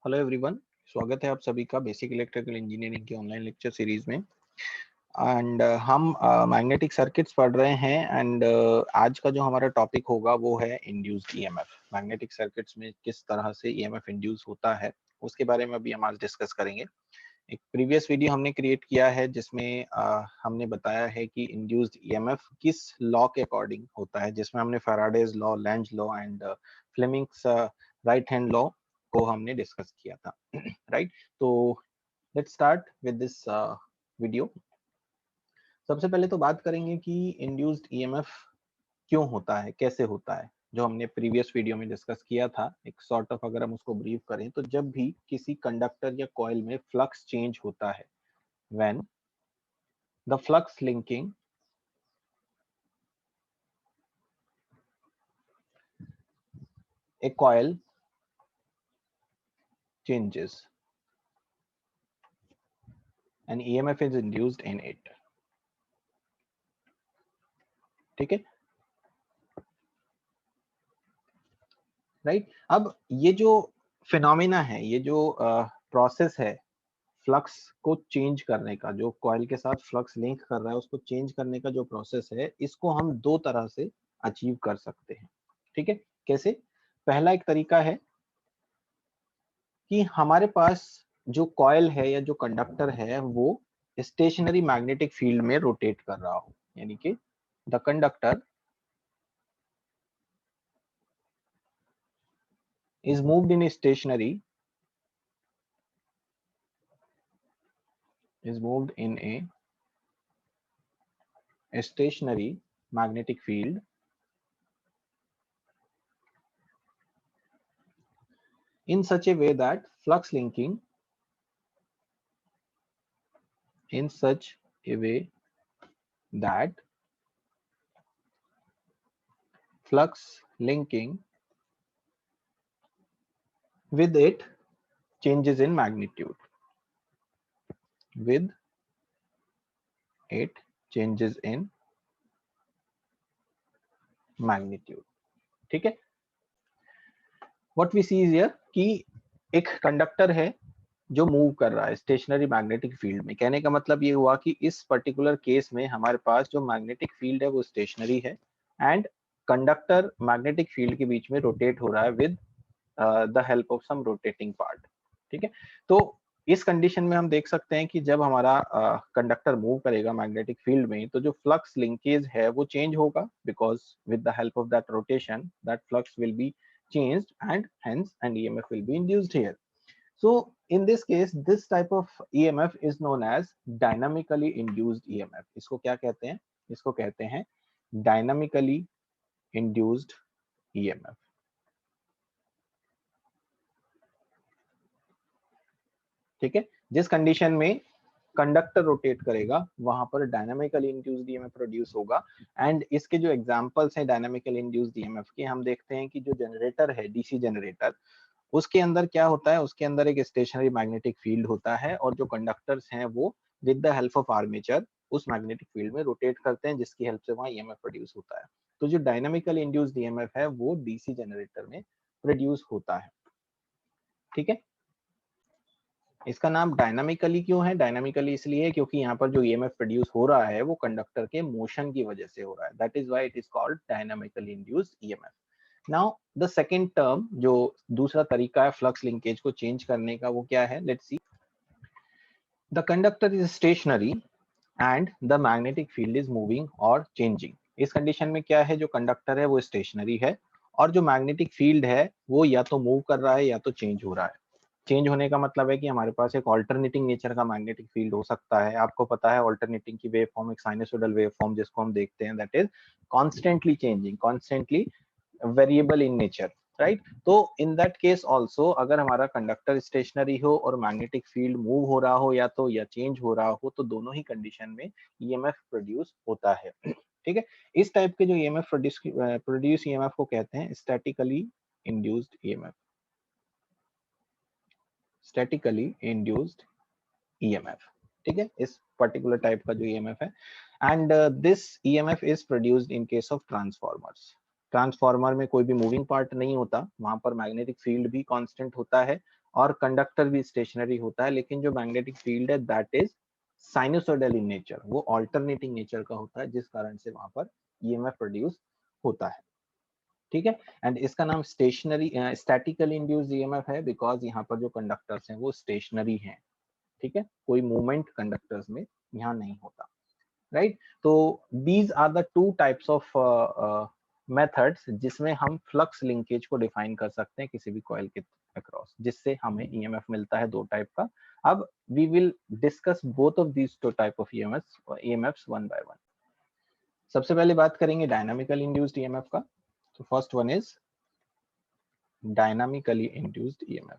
Hello everyone, स्वागत है आप सभी का बेसिक इलेक्ट्रिकल इंजीनियरिंग की ऑनलाइन लेक्चर सीरीज में। एंड हम मैग्नेटिक सर्किट्स पढ़ रहे हैं। एंड आज का जो हमारा टॉपिक होगा वो है इंड्यूस्ड ईएमएफ। मैग्नेटिक सर्किट्स में किस तरह से ईएमएफ इंड्यूस होता है उसके बारे में अभी हम आज डिस्कस करेंगे। एक प्रीवियस वीडियो हमने क्रिएट किया है जिसमें हमने बताया है कि इंड्यूस्ड ईएमएफ किस लॉ के अकॉर्डिंग होता है, जिसमें हमने Faraday's law, Lenz law and Fleming's right hand law को हमने डिस्कस किया था। राइट, तो let's start with this video. सबसे पहले तो बात करेंगे कि इंड्यूस्ड ईएमएफ क्यों होता है, कैसे होता है, जो हमने प्रीवियस वीडियो में डिस्कस किया था। एक सॉर्ट ऑफ अगर हम उसको ब्रीफ करें तो जब भी किसी कंडक्टर या कॉइल में फ्लक्स चेंज होता है, when the flux linking a coil changes, an EMF is induced in it। ठीक है, राइट। अब ये जो फिनोमिना है, ये जो प्रोसेस है फ्लक्स को चेंज करने का, जो कॉइल के साथ फ्लक्स लिंक कर रहा है उसको चेंज करने का जो प्रोसेस है, इसको हम दो तरह से अचीव कर सकते हैं। ठीक है, कैसे? पहला एक तरीका है कि हमारे पास जो कॉइल है या जो कंडक्टर है वो स्टेशनरी मैग्नेटिक फील्ड में रोटेट कर रहा हो, यानी कि the conductor is moved in a stationary magnetic field in such a way that flux linking with it changes in magnitude, with it changes in magnitude। ठीक है, what we see is here कि एक conductor है जो move कर रहा है stationery magnetic field में। कहने का मतलब ये हुआ कि इस पर्टिकुलर केस में हमारे पास जो मैग्नेटिक फील्ड है वो स्टेशनरी है एंड कंडक्टर मैग्नेटिक फील्ड के बीच में रोटेट हो रहा है with the help of some rotating part. ठीक है, तो इस कंडीशन में हम देख सकते हैं कि जब हमारा कंडक्टर मूव करेगा मैग्नेटिक फील्ड में तो जो फ्लक्स लिंकेज है वो चेंज होगा, because with the help of that rotation that flux will be changed and hence an EMF will be induced here। So in this case this type of EMF is known as dynamically induced EMF। इसको क्या कहते हैं? इसको कहते हैं dynamically induced EMF। ठीक है, जिस कंडीशन में कंडक्टर रोटेट करेगा वहां पर डायनामिकली इंड्यूस्ड ईएमएफ प्रोड्यूस होगा। एंड इसके जो एग्जांपल्स हैं डायनामिकली इंड्यूस्ड ईएमएफ के, हम देखते हैं कि जो जनरेटर है, डीसी जनरेटर, उसके अंदर क्या होता है? उसके अंदर एक स्टेशनरी मैग्नेटिक फील्ड होता है और जो कंडक्टर्स हैं वो with the help of armature उस मैग्नेटिक फील्ड में रोटेट करते हैं, जिसकी हेल्प से वहां ईएमएफ प्रोड्यूस होता है। तो जो डायनामिकली इंड्यूस्ड ईएमएफ है वो डीसी जनरेटर में प्रोड्यूस होता है। ठीक है, इसका नाम डायनामिकली क्यों है? डायनामिकली इसलिए है क्योंकि यहाँ पर जो ईएमएफ प्रोड्यूस हो रहा है वो कंडक्टर के मोशन की वजह से हो रहा है। That is why it is called dynamically induced EMF. Now the second term, जो दूसरा तरीका है फ्लक्स लिंकेज को चेंज करने का, वो क्या है? Let's see. The conductor is stationary and the magnetic field is moving और चेंजिंग। इस कंडीशन में क्या है? जो कंडक्टर है वो स्टेशनरी है और जो मैग्नेटिक फील्ड है वो या तो मूव कर रहा है या तो चेंज हो रहा है। चेंज होने का मतलब है कि हमारे पास एक ऑल्टरनेटिंग नेचर का मैग्नेटिक फील्ड हो सकता है। आपको पता है ऑल्टरनेटिंग की वेव फॉर्म एक साइनसोइडल वेव फॉर्म जिसको हम देखते हैं, that is constantly changing, constantly variable in nature, right. तो इन दैट केस ऑल्सो अगर हमारा कंडक्टर स्टेशनरी हो और मैग्नेटिक फील्ड मूव हो रहा हो या तो या चेंज हो रहा हो, तो दोनों ही कंडीशन में ईएमएफ प्रोड्यूस होता है। ठीक है, इस टाइप के जो ईएमएफ प्रोड्यूस ईएमएफ को कहते हैं statically induced EMF, statically induced EMF. ठीक है, इस पर्टिकुलर टाइप का जो ईएमएफ है। And this EMF is produced in case of transformers. Transformer में कोई भी मूविंग पार्ट नहीं होता, वहां पर मैग्नेटिक फील्ड भी कांस्टेंट होता है और कंडक्टर भी स्टेशनरी होता है, लेकिन जो मैग्नेटिक फील्ड है that is sinusoidal in nature, वो ऑल्टरनेटिंग नेचर का होता है, जिस कारण से वहां पर ईएमएफ प्रोड्यूस होता है। ठीक है, एंड इसका नाम स्टेशनरी स्टैटिकली इंड्यूस्ड ईएमएफ है, बिकॉज यहाँ पर जो कंडक्टर्स हैं वो स्टेशनरी हैं। ठीक है, कोई मूवमेंट कंडक्टर्स में यहाँ नहीं होता, राइट। तो these are the two types of methods जिसमें हम फ्लक्स लिंकेज को डिफाइन कर सकते हैं किसी भी कॉइल के अक्रॉस, जिससे हमें ईएमएफ मिलता है दो टाइप का। अब we will discuss both of these two type of EMFs one by one. सबसे पहले बात करेंगे डायनामिकल इंड्यूस्ड ईएमएफ का। तो first one is dynamically induced EMF.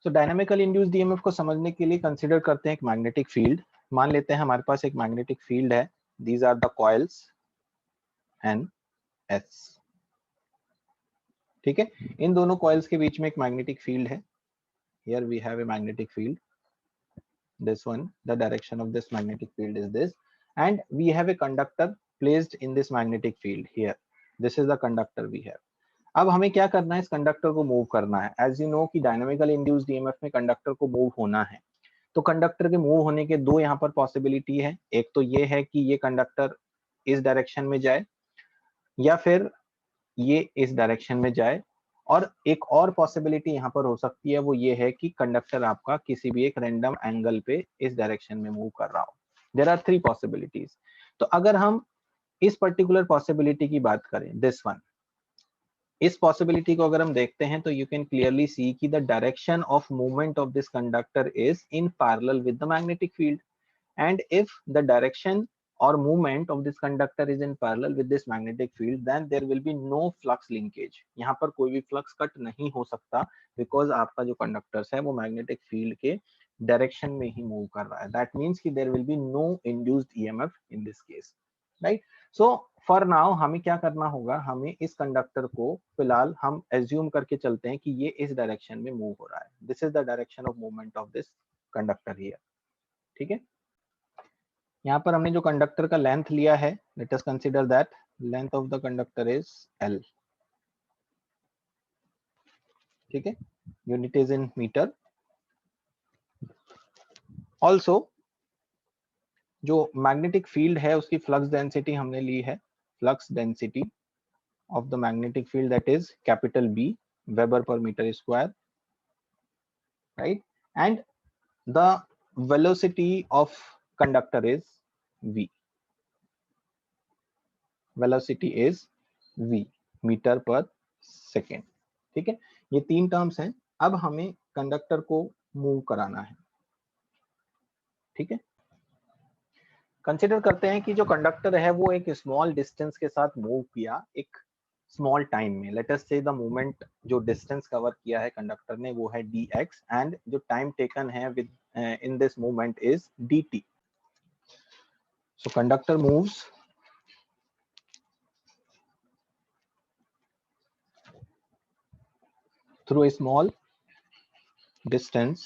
तो डायनामिकल इंड्यूस्ड ईएमएफ को समझने के लिए कंसीडर करते हैं एक मैग्नेटिक फील्ड। मान लेते हैं हमारे पास एक मैग्नेटिक फील्ड है, these are the coils N S. ठीक है, इन दोनों कॉइल्स के बीच में एक मैग्नेटिक फील्ड है। Here we have a magnetic field, this one, the direction of this magnetic field is this, and we have a conductor placed in this magnetic field here. This is the conductor we have. अब हमें क्या करना है, इस conductor को move करना है। As you know कि डायनामिकल इंड्यूस्ड ईएमएफ में कंडक्टर को मूव होना है, तो कंडक्टर के मूव होने के दो यहाँ पर पॉसिबिलिटी है। एक तो ये है कि ये कंडक्टर इस डायरेक्शन में जाए, या फिर ये इस डायरेक्शन में जाए, और एक और पॉसिबिलिटी यहाँ पर हो सकती है, वो ये है कि कंडक्टर आपका किसी भी एक रैंडम एंगल पे इस डायरेक्शन में मूव कर रहा हो। There are three possibilities. तो अगर हम इस पर्टिकुलर पॉसिबिलिटी की बात करें, दिस वन, इस पॉसिबिलिटी को अगर हम देखते हैं तो यू कैन क्लियरली सी कि the direction of movement of this conductor is in parallel with the magnetic field, and if the direction or movement of this conductor is in parallel with this magnetic field, then there will be no flux linkage. यहाँ पर कोई भी flux cut नहीं हो सकता, because आपका जो conductors है वो मैग्नेटिक फील्ड के डायरेक्शन में ही मूव कर रहा है। दैट मीन्स कि there will be no induced EMF in this case, right. So for now हमें क्या करना होगा, हमें इस कंडक्टर को फिलहाल हम एज्यूम करके चलते हैं कि ये इस डायरेक्शन में मूव हो रहा है। This is the direction of movement of this conductor here. ठीक है, यहाँ पर हमने जो कंडक्टर का लेंथ लिया है, let us consider that length of the conductor is L। ठीक है, unit is in metre. Also जो मैग्नेटिक फील्ड है उसकी फ्लक्स डेंसिटी हमने ली है, flux density of the magnetic field that is capital B, weber per metre square, right. And the velocity of conductor is V, velocity is V, metre per second. ठीक है, ये तीन terms हैं। अब हमें कंडक्टर को मूव कराना है। ठीक है, कंसिडर करते हैं कि जो कंडक्टर है वो एक स्मॉल डिस्टेंस के साथ मूव किया एक स्मॉल टाइम में। लेट अस से द मूवमेंट, जो डिस्टेंस कवर किया है कंडक्टर ने वो है dx, एंड जो टाइम टेकन है with in this movement is dt। So conductor moves through a small distance,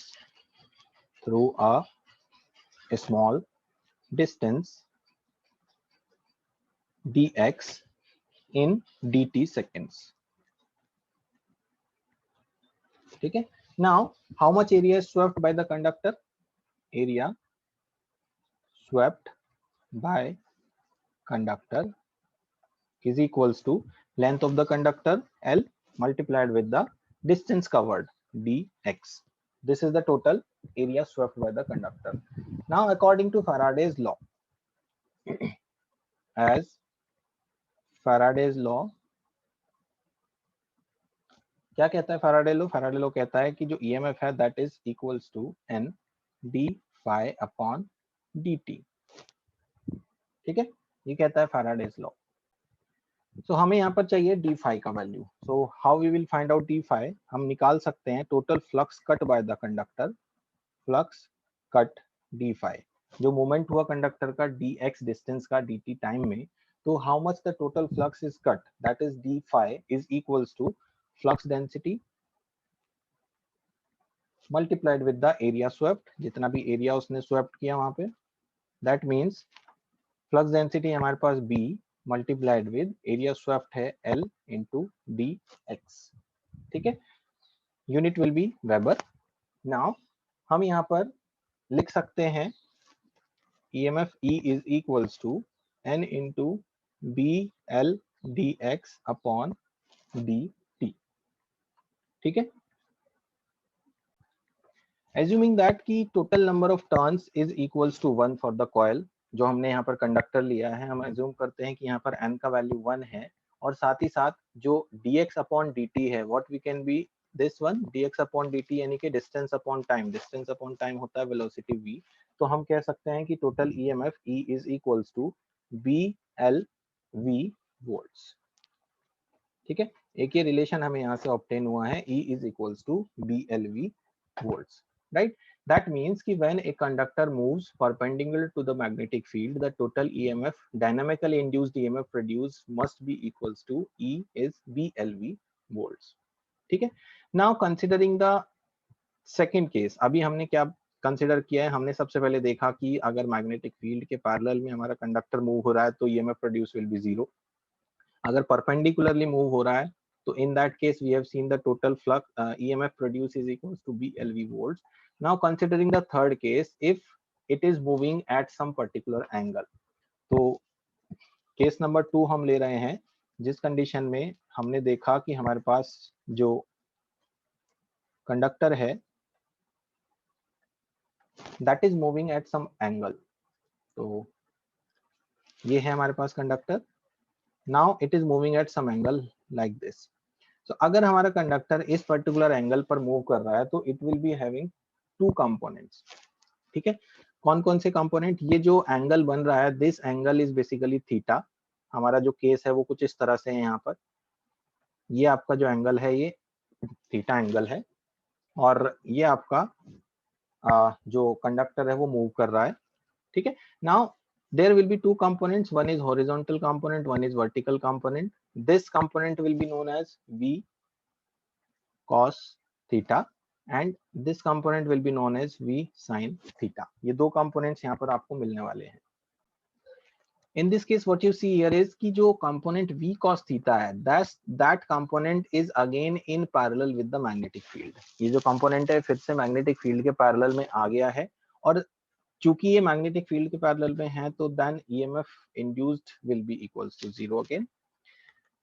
through a small distance dx in dt seconds. ठीक है, now how much area is swept by the conductor? Area swept by conductor is equals to length of the conductor L multiplied with the distance covered dx. This is the total area swept by the conductor. Now according to Faraday's law, as Faraday's law क्या कहता है Faraday law? Faraday law कहता है कि जो EMF है that is equals to n d phi upon dt। ठीक है, ये कहता है फैराडेज लॉ। सो हमें यहाँ पर चाहिए d phi का value. So how we will find out d phi? हम निकाल सकते हैं total flux cut by the conductor, flux cut d phi, जो मूवमेंट हुआ कंडक्टर का dx डिस्टेंस का dt टाइम में। तो how much the total flux is cut, that is d phi is equals to flux density multiplied with the area swept, जितना भी area उसने swept किया वहां पे, दैट मीन्स फ्लक्स डेंसिटी हमारे पास B multiplied with area swept है L into dx, ठीक है, unit will be weber. Now हम यहाँ पर लिख सकते हैं EMF E is equals to N into BL dx upon dt, ठीक है। Assuming that कि total number of turns is equals to 1 for the coil, जो हमने यहाँ पर कंडक्टर लिया है, हम assume करते हैं कि यहाँ पर n का वैल्यू 1 है, और साथ ही साथ जो dx upon dt है, what we can be this one dx upon dt यानी कि distance upon time होता है velocity v, तो हम कह सकते हैं कि total EMF E is equals to BLV volts, ठीक है। एक ये रिलेशन हमें यहाँ से ऑब्टेन हुआ है, E is equals to BLV volts, right? That means कि when a conductor moves perpendicular to the magnetic field, the total EMF, dynamically induced EMF produced must be equals to E is BLV volts, ठीक है। Now considering the second case, अभी हमने क्या consider किया है, हमने सबसे पहले देखा कि अगर मैग्नेटिक फील्ड के पैरेलल में हमारा कंडक्टर मूव हो रहा है तो EMF प्रोड्यूस विल बी 0, अगर परपेंडिकुलरली मूव हो रहा है तो in that case we have seen the total flux EMF produced is equals to BLV volts. Now considering the third case, if it is moving at some particular angle, तो case number 2 हम ले रहे हैं, जिस condition में हमने देखा कि हमारे पास जो कंडक्टर है that is moving at some angle, तो ये है हमारे पास conductor, now it is moving at some angle like this. तो अगर हमारा कंडक्टर इस पर्टिकुलर एंगल पर मूव कर रहा है तो it will be having two components, ठीक है। कौन कौन से कंपोनेंट, ये जो एंगल बन रहा है, this angle is basically theta, हमारा जो केस है वो कुछ इस तरह से है, यहाँ पर ये आपका जो एंगल है ये थीटा एंगल है, और ये आपका जो कंडक्टर है वो मूव कर रहा है, ठीक है। Now there will be two components, one is horizontal component, one is vertical component. This component will be known as V cos theta and this component will be known as V sin theta. ये दो components यहाँ पर आपको मिलने वाले हैं। In this case what you see here is कि जो component V cos theta है, that component is again in parallel with the magnetic field. ये जो component है फिर से magnetic field के parallel में आ गया है, और चूंकि ये मैग्नेटिक फील्ड के पैरेलल में है तो then EMF induced will be equals to 0 again.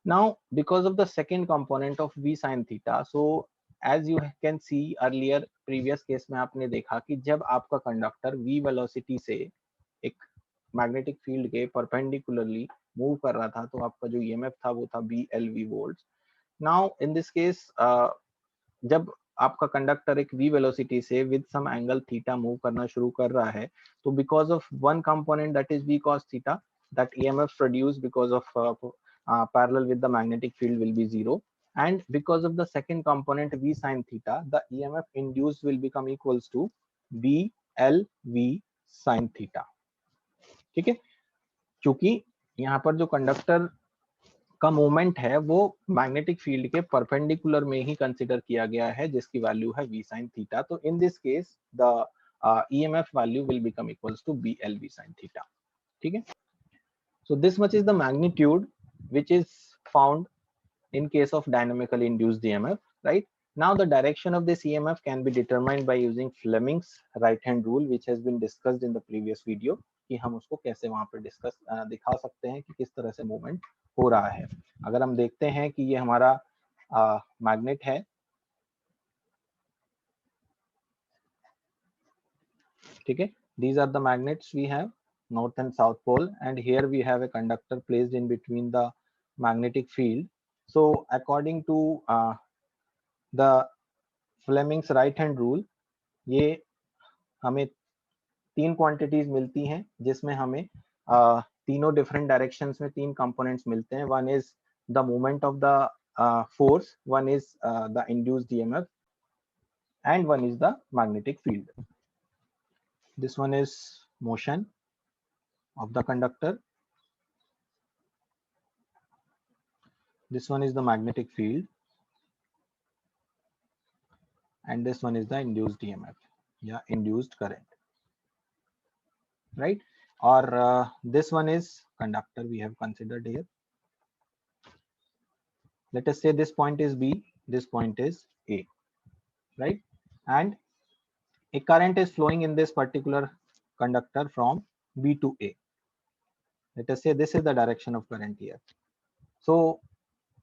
Now because of the second component of V sin theta, so as you can see earlier previous case में आपने देखा कि जब आपका कंडक्टर V वेलोसिटी से एक मैग्नेटिक फील्ड के perpendicularly move कर रहा था तो आपका जो EMF था वो था BLV volts. Now in this case जब आपका कंडक्टर एक v वेलोसिटी से with some angle theta move करना शुरू कर रहा है, तो because of one component that is v cos theta, दैट EMF produced because of parallel with the magnetic field will be 0, and because of the second component v sin theta, the EMF induced will become equals to BLV sin theta, ठीक है। क्योंकि यहाँ पर जो conductor का movement है वो magnetic field के परपेंडिकुलर में ही कंसीडर किया गया है, जिसकी वैल्यू है v sin थीटा, तो in this case the EMF value will become equals to BLV sin theta, ठीक है। So this much is the magnitude which is found in case of dynamically induced EMF, right? Now the direction of this EMF can be determined by using Fleming's right hand rule, which has been discussed in the previous video, कि हम उसको कैसे वहां पर discuss दिखा सकते हैं कि किस तरह से मूवमेंट हो रहा है। अगर हम देखते हैं कि ये हमारा मैग्नेट है, ठीक है, these are the magnets we have, north and south pole, and here we have a conductor placed in between the magnetic field. So according to the Fleming's right hand rule, ये हमें तीन quantities मिलती हैं जिसमें हमें तीनों different directions में तीन कंपोनेंट्स मिलते हैं। One is the movement of the force, one is the induced EMF and one is the magnetic field. This one is motion of the conductor, this one is the magnetic field, and this one is the induced EMF, yeah, induced current, right? or this one is conductor we have considered here. Let us say this point is B, this point is A, right? And a current is flowing in this particular conductor from B to A. Let us say this is the direction of current here. So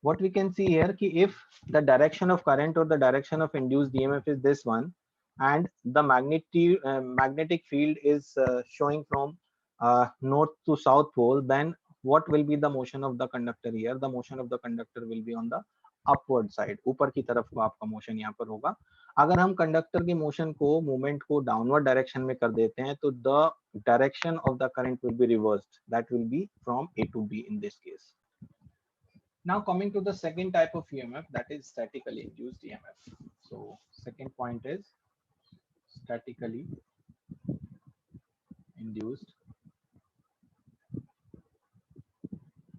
what we can see here ki if the direction of current or the direction of induced EMF is this one, and the magnetic field is showing from north to south pole, then what will be the motion of the conductor here? The motion of the conductor will be on the upward side, ऊपर की तरफ को आपका motion यहाँ पर होगा. अगर हम कंडक्टर के मोशन को मूवमेंट को डाउनवर्ड डायरेक्शन में कर देते हैं तो the direction of the current will be reversed, that will be from A to B in this case. Now coming to the second type of EMF, that is statically induced EMF. So second point is statically induced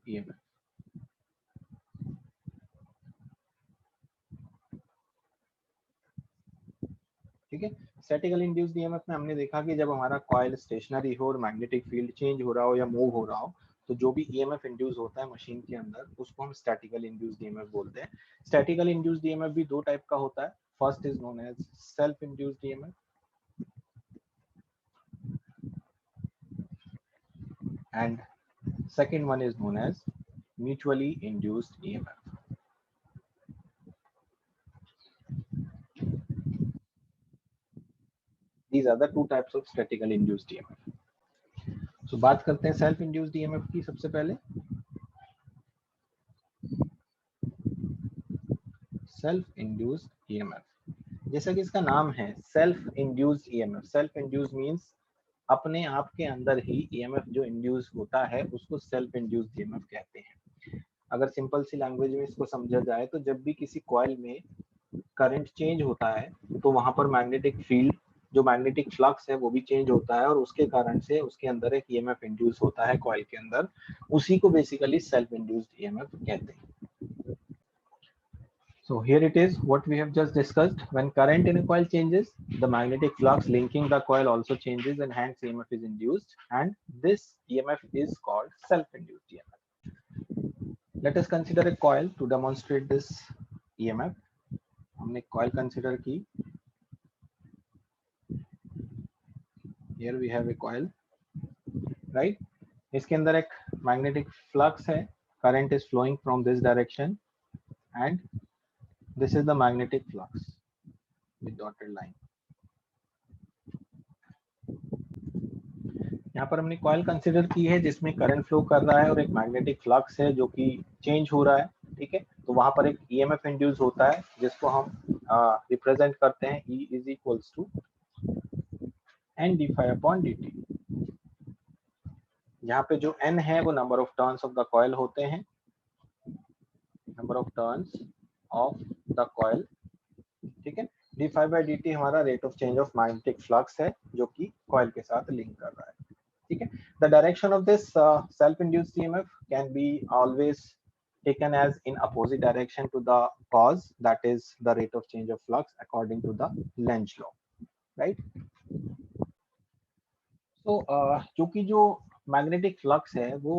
EMF. ठीक है, statically induced EMF में हमने देखा कि जब हमारा coil stationery हो और मैग्नेटिक फील्ड चेंज हो रहा हो या मूव हो रहा हो, तो जो भी ईएमएफ इंड्यूस होता है मशीन के अंदर उसको हम स्टैटिकली इंड्यूस्ड ईएमएफ बोलते हैं. स्टैटिकली इंड्यूस्ड ईएमएफ भी दो टाइप का होता है. First is known as self induced EMF and second one is known as mutually induced EMF. These are the two types of statically induced EMF. So बात करते हैं सेल्फ इंड्यूस्ड ईएमएफ की. सबसे पहले सेल्फ इंड्यूस्ड ईएमएफ, जैसा कि इसका नाम है self induced EMF. Self induced means अपने आप के अंदर ही ईएमएफ जो इंड्यूस होता है उसको सेल्फ इंड्यूस्ड ईएमएफ कहते हैं. अगर सिंपल सी लैंग्वेज में इसको समझा जाए तो जब भी किसी कॉइल में करंट चेंज होता है तो वहां पर मैग्नेटिक फील्ड, जो मैग्नेटिक फ्लक्स है वो भी चेंज होता है और उसके कारण से उसके अंदर एक ईएमएफ इंड्यूस होता है कॉइल के अंदर. उसी को बेसिकली सेल्फ इंड्यूस्ड ईएमएफ कहते हैं. So here it is what we have just discussed. When current in a coil changes, the magnetic flux linking the coil also changes and hence EMF is induced, and this EMF is called self-induced EMF. Let us consider a coil to demonstrate this EMF. हमने coil consider की. Here we have a coil, right? इसके अंदर एक magnetic flux है. Current is flowing from this direction and this is the magnetic flux with dotted line. यहाँ पर हमने coil consider की है जिसमें करंट फ्लो कर रहा है और एक मैग्नेटिक फ्लक्स है जो कि चेंज हो रहा है. ठीक है, तो वहां पर एक ईएमएफ इंड्यूस होता है जिसको हम रिप्रेजेंट करते हैं E is equals to n d∅dt. यहाँ पे जो n है वो number of turns of the coil होते हैं. Number of turns of the coil. ठीक है, d∅dt हमारा rate of change of magnetic flux है जो कि कॉइल के साथ लिंक कर रहा है. ठीक है, the direction of this self induced EMF can be always taken as in opposite direction to the cause, that is the rate of change of flux according to the Lenz law, right? So क्योंकि जो magnetic flux है वो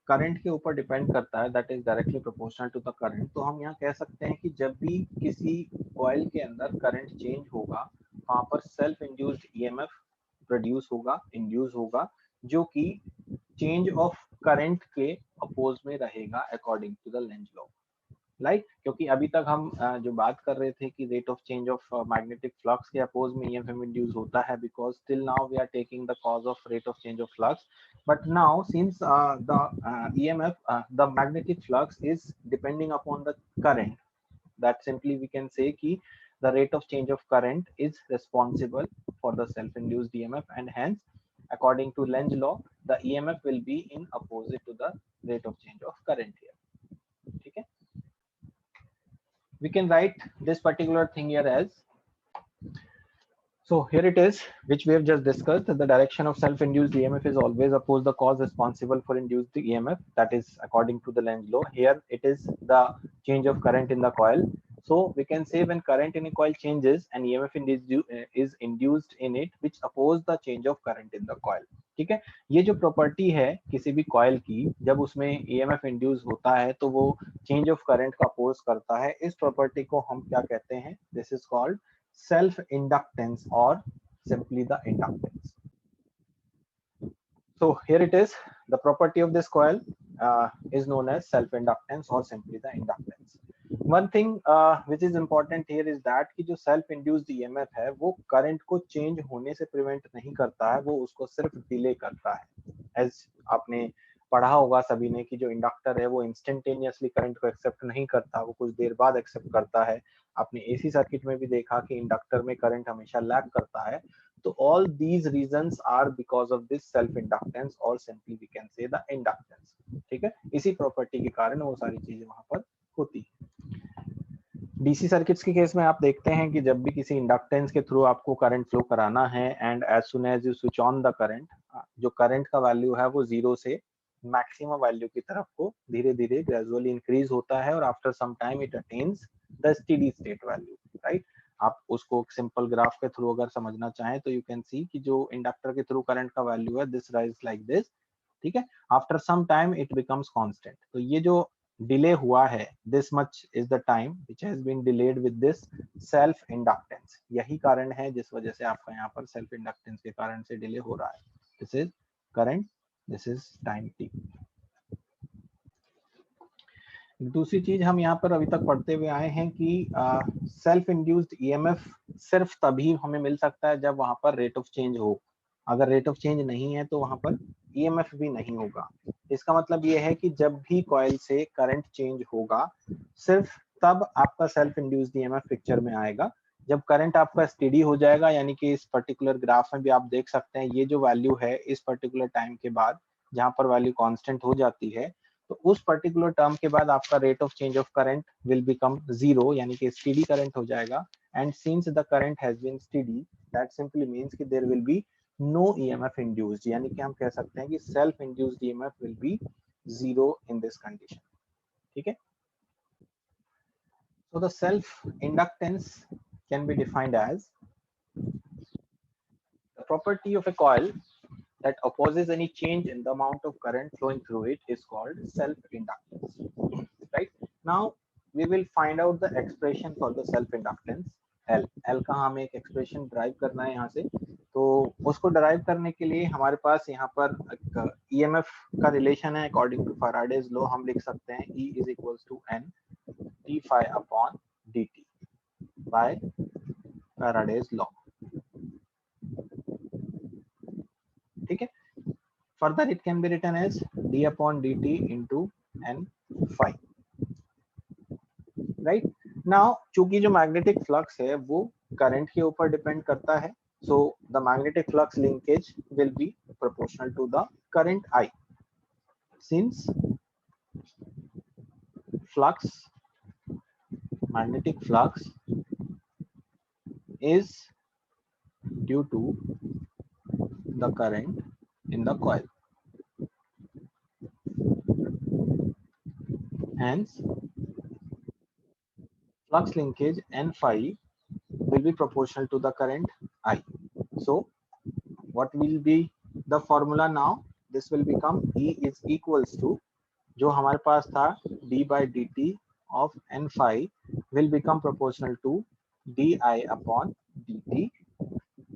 current के ऊपर depend करता है, that is directly proportional to the current. तो हम यहाँ कह सकते हैं कि जब भी किसी कॉइल के अंदर करंट चेंज होगा वहां पर सेल्फ इंड्यूस्ड ईएमएफ प्रोड्यूस होगा, इंड्यूस होगा, जो कि चेंज ऑफ करंट के अपोज में रहेगा according to the Lenz law. Like क्योंकि अभी तक हम जो बात कर रहे थे कि rate of change of magnetic flux के अपोज में ईएमएफ इंड्यूस होता है, because till now we are taking the cause of rate of change of flux, but now since the EMF the magnetic flux is depending upon the current, that simply we can say कि the rate of change of current is responsible for the self-induced EMF, and hence according to Lenz law the EMF will be in opposite to the rate of change of current here. ठीक है, we can write this particular thing here as, so here it is which we have just discussed, that the direction of self-induced EMF is always oppose the cause responsible for induced EMF, that is according to the Lenz law. Here it is the change of current in the coil. So we can say when current in a coil changes and EMF is induced in it which oppose the change of current in the coil. ठीक है, ये जो property है किसी भी coil की, जब उसमें EMF इंड्यूस होता है तो वो चेंज ऑफ करंट का अपोज करता है, इस प्रॉपर्टी को हम क्या कहते हैं? This is called self inductance और simply the inductance. So here it is, the property of this coil is known as self-inductance or simply the inductance. One thing which is important here is that कि जो self-induced EMF है वो current को change होने से prevent नहीं करता है, वो उसको सिर्फ delay करता है. As आपने पढ़ा होगा सभी ने कि जो इंडक्टर है वो इंस्टेंटेनियसली करंट को एक्सेप्ट नहीं करता, वो कुछ देर बाद एक्सेप्ट करता है. आपने एसी सर्किट में भी देखा कि इंडक्टर में करंट हमेशा लैग करता है. तो all these reasons are because of this self inductance or simply we can say the inductance. ठीक है, इसी प्रॉपर्टी के कारण वो सारी चीजें वहां पर होती है. डीसी सर्किट्स के केस में आप देखते हैं कि जब भी किसी इंडक्टेंस के थ्रू आपको करंट फ्लो कराना है and as soon as you switch on the current, जो करंट का वैल्यू है वो 0 से मैक्सिमम वैल्यू की तरफ को धीरे धीरे ग्रेजुअली इंक्रीज होता है और after some time it attains the steady state value. Right, आप उसको सिंपल ग्राफ के थ्रू अगर समझना चाहें तो यू कैन सी कि जो इंडक्टर के थ्रू करंट का वैल्यू है दिस राइज लाइक दिस. ठीक है, after some time it becomes constant. तो ये जो डिले हुआ है, this much is the time which has been delayed with this self inductance. यही कारण है जिस वजह से आपका यहाँ पर सेल्फ इंडक्टेंस के कारण से डिले हो रहा है. This is current, this is time T. दूसरी चीज हम यहाँ पर अभी तक पढ़ते हुए आए हैं कि सेल्फ इंड्यूस्ड ईएमएफ सिर्फ तभी हमें मिल सकता है जब वहां पर रेट ऑफ चेंज हो. अगर रेट ऑफ चेंज नहीं है तो वहां पर ईएमएफ भी नहीं होगा. इसका मतलब ये है कि जब भी कॉइल से करंट चेंज होगा सिर्फ तब आपका सेल्फ इंड्यूस्ड ईएमएफ पिक्चर में आएगा. जब करंट आपका स्टेडी हो जाएगा, यानी कि इस पर्टिकुलर ग्राफ में भी आप देख सकते हैं ये जो वैल्यू है इस पर्टिकुलर टाइम के बाद जहां पर वैल्यू कांस्टेंट हो जाती है, तो उस पर्टिकुलर टर्म के बाद आपका rate of change of current will become 0, यानी कि स्टेडी करंट हो जाएगा. And since the current has been steady that simply means कि there will be no EMF induced, यानी कि हम कह सकते हैं कि self induced EMF will be 0 in this condition. ठीक है, so the self inductance can be defined as the property of a coil that opposes any change in the amount of current flowing through it is called self-inductance. Right, now we will find out the expression for the self-inductance L. L का हमें एक expression derive करना है यहाँ से. तो उसको derive करने के लिए हमारे पास यहाँ पर EMF का relation है according to Faraday's law. हम लिख सकते हैं E is equals to N d phi upon dt by Faraday's law. ठीक है, further it can be written as d upon dt into n phi. right, now चूंकि जो magnetic flux है वो करंट के ऊपर डिपेंड करता है, so the magnetic flux linkage will be proportional to the current I. Since magnetic flux is due to the current in the coil, hence flux linkage n phi will be proportional to the current I. So what will be the formula now? This will become E is equals to, जो हमारे पास था d by dt of n phi will become proportional to di upon dt,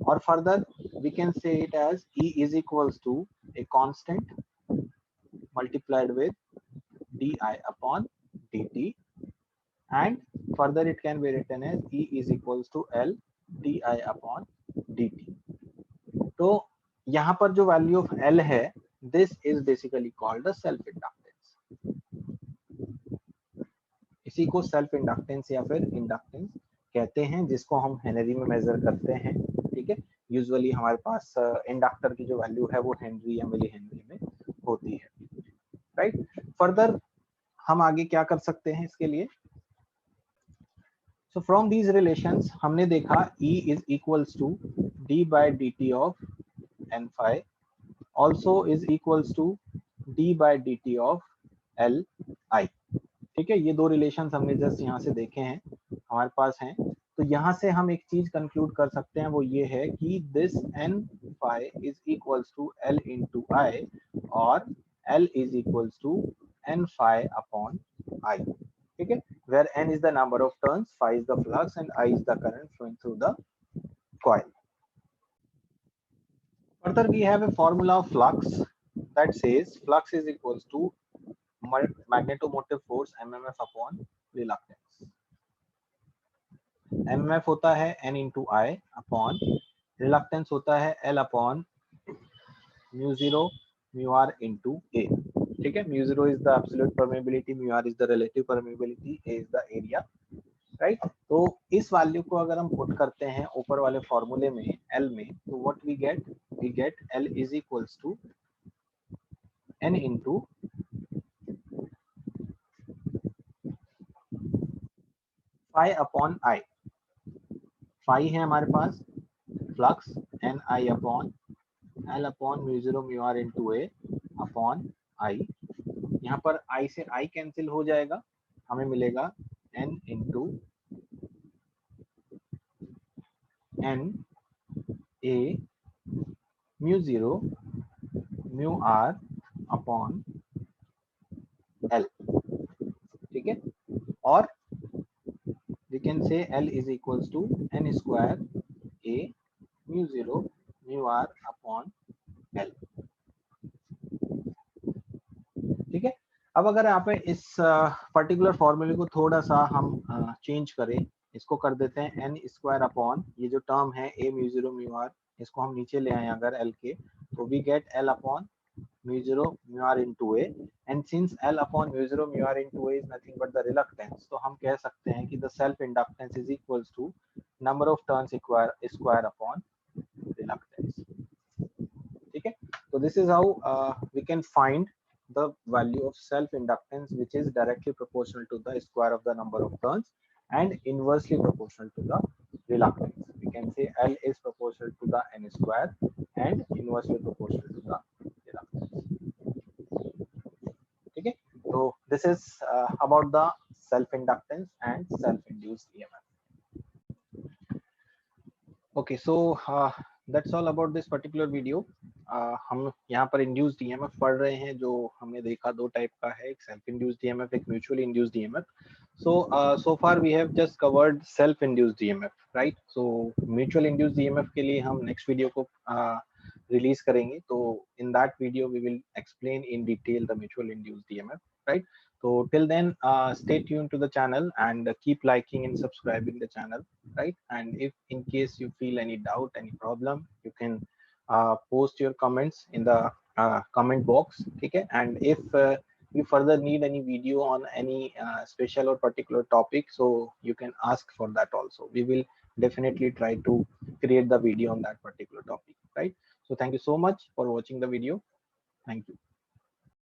or further we can say it as E is equals to a constant multiplied with di upon dt, and further it can be written as E is equals to L di upon dt. तो यहाँ पर जो value of L है this is basically called the self inductance. इसी को self inductance या फिर inductance कहते हैं, जिसको हम हेनरी में मेजर करते हैं. ठीक है, यूजुअली हमारे पास इंडक्टर की जो वैल्यू है वो हेनरी या मिली हेनरी में होती है. राइट, फर्दर हम आगे क्या कर सकते हैं इसके लिए? So from these relations हमने देखा E is equals to d by dt of n phi also is equals to d by dt of L I. ठीक है, ये दो रिलेशंस हमने जस्ट यहाँ से देखे हैं. हमारे पास हैं, तो यहाँ से हम एक चीज कंक्लूड कर सकते हैं, वो ये है कि this n phi is equals to l into I, और l is equals to n phi upon I. ठीक है, where n is the number of turns, phi is the flux, and I is the current flowing through the coil. Further, we have a formula of flux that says flux is equals to magnetomotive force mmf upon reluctance. mmf होता है n into I upon reluctance होता है l upon mu 0 mu r into A. ठीक है, mu 0 is the absolute permeability, mu r is the relative permeability, A is the area, right. तो इस value को अगर हम पुट करते हैं ऊपर वाले फॉर्मूले में L में, तो what we get L is equals to n into phi upon I. phi है हमारे पास flux n I upon L upon mu 0 mu r into A upon I. यहाँ पर I से I कैंसिल हो जाएगा, हमें मिलेगा n into n A mu 0 mu r upon L. ठीक है, और we can say L is equals to n square A mu 0 mu r upon L. ठीक है, अब अगर यहाँ पे इस पर्टिकुलर फॉर्मूले को थोड़ा सा हम चेंज करें, इसको कर देते हैं n स्क्वायर अपॉन ये जो टर्म है A mu 0 mu r, इसको हम नीचे ले आए अगर L के, तो we get L upon mu 0 mu r into A, and since L upon mu 0 mu r into A is nothing but the reluctance, तो हम कह सकते हैं कि the self inductance is equals to number of turns square upon reluctance. ठीक है, तो this is how we can find the value of self inductance, which is directly proportional to the square of the number of turns and inversely proportional to the reluctance. We can say L is proportional to the n square and inversely proportional to the reluctance. ठीक है, तो this is about the self inductance and self induced EMF. Okay, so that's all about this particular video. हम यहाँ पर induced EMF पढ़ रहे हैं, जो हमने देखा दो टाइप का है, एक सेल्फ इंड्यूस्ड ईएमएफ, एक mutually induced EMF. so far we have just covered self induced EMF, right? So mutual induced EMF के लिए हम next video को रिलीज करेंगे, तो in that video we will explain in detail the mutual induced EMF, right? So till then, stay tuned to the channel and keep liking and subscribing the channel, right? And if in case you feel any doubt, any problem, you can post your comments in the comment box, okay? And if you further need any video on any special or particular topic, so you can ask for that also. We will definitely try to create the video on that particular topic, right? So thank you so much for watching the video. Thank you.